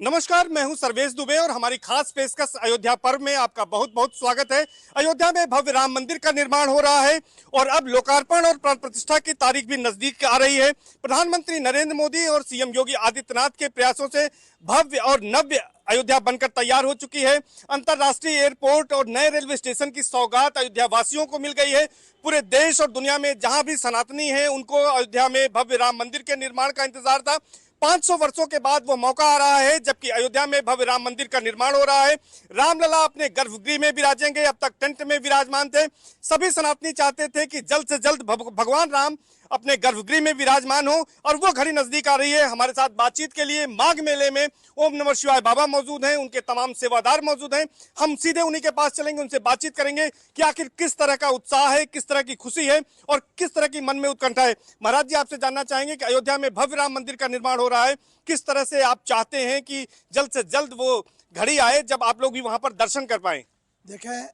नमस्कार, मैं हूं सर्वेश दुबे और हमारी खास पेशकश अयोध्या पर्व में आपका बहुत बहुत स्वागत है। अयोध्या में भव्य राम मंदिर का निर्माण हो रहा है और अब लोकार्पण और प्राण प्रतिष्ठा की तारीख भी नजदीक आ रही है। प्रधानमंत्री नरेंद्र मोदी और सीएम योगी आदित्यनाथ के प्रयासों से भव्य और नव्य अयोध्या बनकर तैयार हो चुकी है। अंतर्राष्ट्रीय एयरपोर्ट और नए रेलवे स्टेशन की सौगात अयोध्या वासियों को मिल गई है। पूरे देश और दुनिया में जहां भी सनातनी है उनको अयोध्या में भव्य राम मंदिर के निर्माण का इंतजार था। 500 वर्षों के बाद वो मौका आ रहा है जबकि अयोध्या में भव्य राम मंदिर का निर्माण हो रहा है। रामलला अपने गर्भगृह में विराजेंगे, अब तक टेंट में विराजमान थे। सभी सनातनी चाहते थे कि जल्द से जल्द भगवान राम अपने गर्भगृह में विराजमान हो और वो घड़ी नजदीक आ रही है। हमारे साथ बातचीत के लिए माघ मेले में ओम नमः शिवाय बाबा मौजूद हैं, उनके तमाम सेवादार मौजूद हैं। हम सीधे उन्हीं के पास चलेंगे, उनसे बातचीत करेंगे कि आखिर किस तरह का उत्साह है, किस तरह की खुशी है और किस तरह की मन में उत्कंठा है। महाराज जी, आपसे जानना चाहेंगे कि अयोध्या में भव्य राम मंदिर का निर्माण हो रहा है, किस तरह से आप चाहते हैं कि जल्द से जल्द वो घड़ी आए जब आप लोग भी वहां पर दर्शन कर पाए। देखें,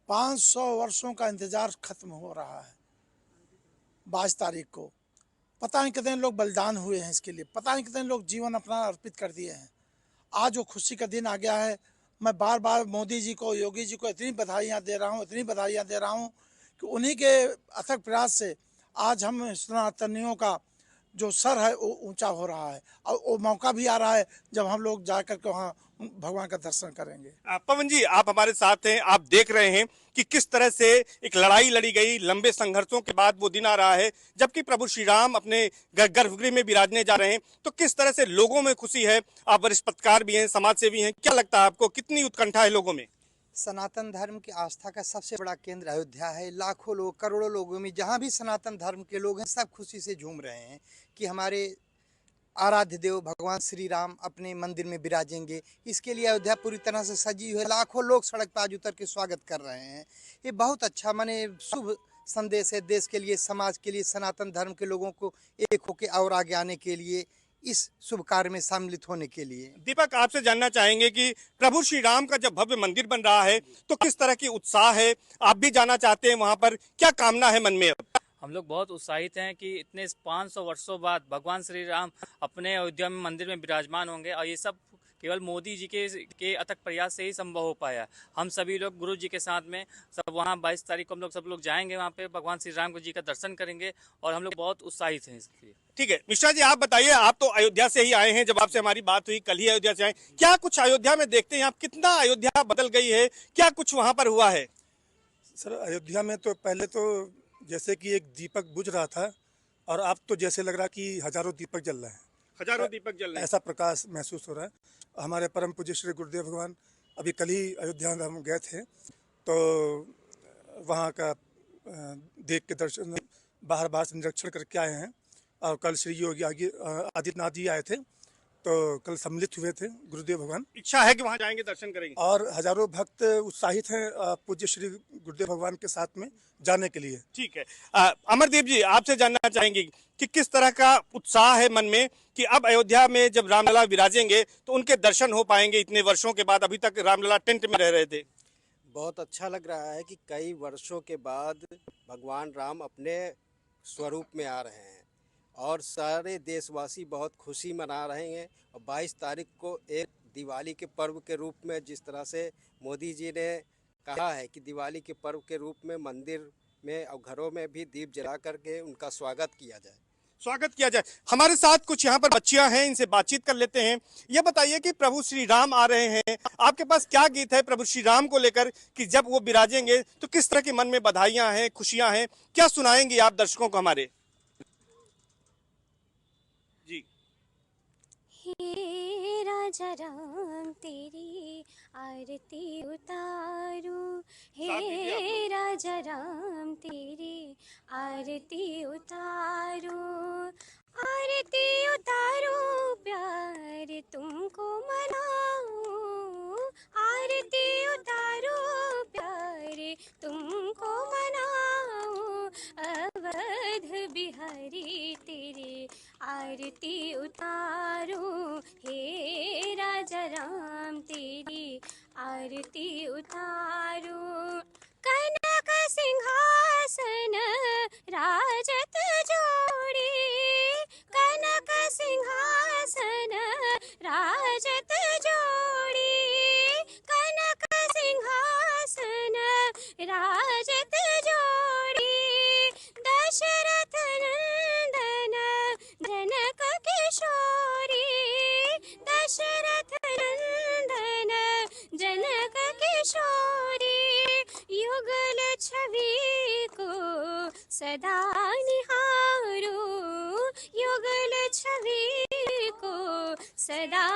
500 वर्षों का इंतजार खत्म हो रहा है। 22 तारीख को पता नहीं कितने लोग बलिदान हुए हैं इसके लिए, पता नहीं कितने लोग जीवन अपना अर्पित कर दिए हैं। आज वो खुशी का दिन आ गया है। मैं बार बार मोदी जी को, योगी जी को इतनी बधाइयाँ दे रहा हूँ, इतनी बधाइयाँ दे रहा हूँ कि उन्हीं के अथक प्रयास से आज हम सनातनियों का जो सर है वो ऊंचा हो रहा है और वो मौका भी आ रहा है जब हम लोग जाकर के वहाँ भगवान का दर्शन करेंगे। पवन जी, आप हमारे साथ हैं, आप देख रहे हैं कि किस तरह से एक लड़ाई लड़ी गई, लंबे संघर्षों के बाद वो दिन आ रहा है जबकि प्रभु श्री राम अपने गर्भगृह में विराजने जा रहे हैं। तो किस तरह से लोगों में खुशी है। आप वरिष्ठ पत्रकार भी हैं, समाज सेवी हैं, क्या लगता है आपको, कितनी उत्कंठा है लोगों में? सनातन धर्म की आस्था का सबसे बड़ा केंद्र अयोध्या है। लाखों लोग, करोड़ों लोगों में जहाँ भी सनातन धर्म के लोग हैं सब खुशी से झूम रहे हैं कि हमारे आराध्य देव भगवान श्री राम अपने मंदिर में विराजेंगे। इसके लिए अयोध्या पूरी तरह से सजी हुई है। लाखों लोग सड़क पर आज उतर के स्वागत कर रहे हैं। ये बहुत अच्छा माने शुभ संदेश है देश के लिए, समाज के लिए, सनातन धर्म के लोगों को एक होके और आगे आने के लिए, इस शुभ कार्य में सम्मिलित होने के लिए। दीपक, आपसे जानना चाहेंगे कि प्रभु श्री राम का जब भव्य मंदिर बन रहा है तो किस तरह की उत्साह है, आप भी जाना चाहते हैं वहां पर, क्या कामना है मन में? हम लोग बहुत उत्साहित हैं कि इतने 500 वर्षों बाद भगवान श्री राम अपने अयोध्या में मंदिर में विराजमान होंगे और ये सब केवल मोदी जी के अथक प्रयास से ही संभव हो पाया। हम सभी लोग गुरु जी के साथ में सब वहाँ 22 तारीख को हम लोग सब लोग जाएंगे, वहाँ पे भगवान श्री राम जी का दर्शन करेंगे और हम लोग बहुत उत्साहित हैं इसके लिए। ठीक है मिश्रा जी, आप बताइए, आप तो अयोध्या से ही आए हैं, जब आपसे हमारी बात हुई कल ही अयोध्या से आए, क्या कुछ अयोध्या में देखते हैं आप, कितना अयोध्या बदल गई है, क्या कुछ वहाँ पर हुआ है? सर, अयोध्या में तो पहले तो जैसे कि एक दीपक बुझ रहा था और अब तो जैसे लग रहा कि हजारों दीपक जल रहे हैं। हजारों दीपक जल रहे हैं, ऐसा प्रकाश महसूस हो रहा है। हमारे परम पूज्य श्री गुरुदेव भगवान अभी कल ही अयोध्या में हम गए थे तो वहाँ का देख के दर्शन, बाहर बाहर से निरीक्षण करके आए हैं। और कल श्री योगी आदित्यनाथ जी आए थे तो कल सम्मिलित हुए थे गुरुदेव भगवान। इच्छा है कि वहाँ जाएंगे, दर्शन करेंगे और हजारों भक्त उत्साहित हैं पूज्य श्री गुरुदेव भगवान के साथ में जाने के लिए। ठीक है, अमरदीप जी, आपसे जानना चाहेंगे कि किस तरह का उत्साह है मन में कि अब अयोध्या में जब रामलला विराजेंगे तो उनके दर्शन हो पाएंगे इतने वर्षों के बाद। अभी तक रामलला टेंट में रह रहे थे। बहुत अच्छा लग रहा है कि कई वर्षों के बाद भगवान राम अपने स्वरूप में आ रहे हैं और सारे देशवासी बहुत खुशी मना रहे हैं। और 22 तारीख को एक दिवाली के पर्व के रूप में, जिस तरह से मोदी जी ने कहा है कि दिवाली के पर्व के रूप में मंदिर में और घरों में भी दीप जला करके उनका स्वागत किया जाए। हमारे साथ कुछ यहाँ पर बच्चियां हैं, इनसे बातचीत कर लेते हैं। ये बताइए कि प्रभु श्री राम आ रहे हैं, आपके पास क्या गीत है प्रभु श्री राम को लेकर कि जब वो विराजेंगे तो किस तरह के मन में बधाइयां हैं, खुशियां हैं, क्या सुनाएंगे आप दर्शकों को हमारे? जी। हे राजा राम तेरी आरती उतारूं, हे राजा राम तेरी आरती उतारूं, आरती उतारूं प्यार तुमको मनाऊं, आरती उतारूं प्यार तुमको मनाऊं, अवध बिहारी तेरे आरती उतारूं, हे राजा राम तेरी आरती उतारूं, कनक सिंहासन राजत जोड़ी, कनक सिंहासन राज राजत जोड़ी कनक सिंहासन राजत जोड़ी दशरथ नंदन जनक किशोरी दशरथ नंदन जनक किशोरी युगल छवि को सदा निहारो युगल छवि को सदा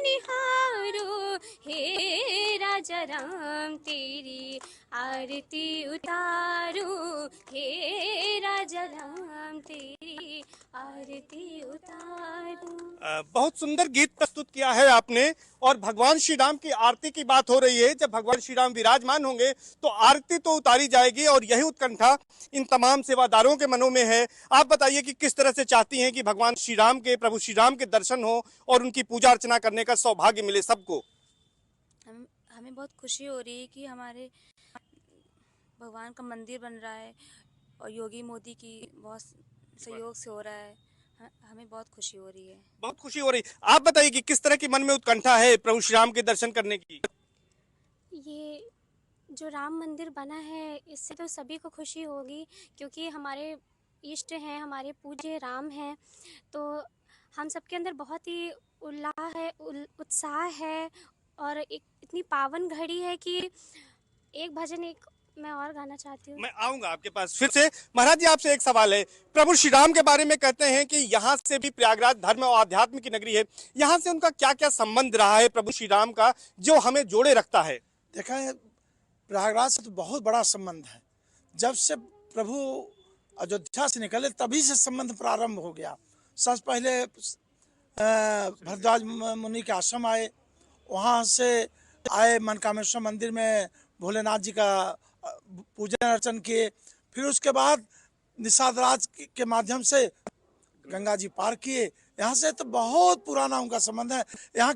निहारो हे राजा राम तेरी आरती उतारो हे राजा राम तेरी आरती उतारो। बहुत सुंदर गीत प्रस्तुत किया है आपने और भगवान श्री राम की आरती की बात हो रही है। जब भगवान श्री राम विराजमान होंगे तो आरती तो उतारी जाएगी और यही उत्कंठा इन तमाम सेवादारों के मनों में है। आप बताइए कि किस तरह से चाहती हैं कि भगवान श्री राम के प्रभु श्री राम के दर्शन हो और उनकी पूजा अर्चना करने का सौभाग्य मिले सबको। हमें बहुत खुशी हो रही है कि हमारे भगवान का मंदिर बन रहा है और योगी मोदी की बहुत सहयोग से हो रहा है। हमें बहुत खुशी हो रही है। बहुत खुशी हो रही। आप बताइए कि किस तरह की मन में उत्कंठा है प्रभु श्री राम के दर्शन करने की। ये जो राम मंदिर बना है इससे तो सभी को खुशी होगी क्योंकि हमारे इष्ट हैं, हमारे पूज्य राम हैं, तो हम सबके अंदर बहुत ही उल्लास है, उत्साह है और एक इतनी पावन घड़ी है कि एक भजन मैं और गाना चाहती हूँ। मैं आऊंगा आपके पास फिर से। महाराज जी आपसे एक सवाल है, प्रभु श्री राम के बारे में कहते हैं कि यहाँ से भी प्रयागराज धर्म और आध्यात्म की नगरी है, यहाँ से उनका क्या क्या संबंध रहा है प्रभु श्री राम का जो हमें जोड़े रखता है। देखा है प्रयागराज से तो बहुत बड़ा संबंध है। जब से प्रभु अयोध्या से निकले तभी से संबंध प्रारंभ हो गया। सबसे पहले भरद्वाज मुनि के आश्रम आए, वहाँ से आए मनकामेश्वर मंदिर में भोलेनाथ जी का पूजन अर्चन किए, फिर उसके बाद निषाद राज के माध्यम से गंगा जी पार किए। यहाँ से तो बहुत पुराना उनका संबंध है। यहाँ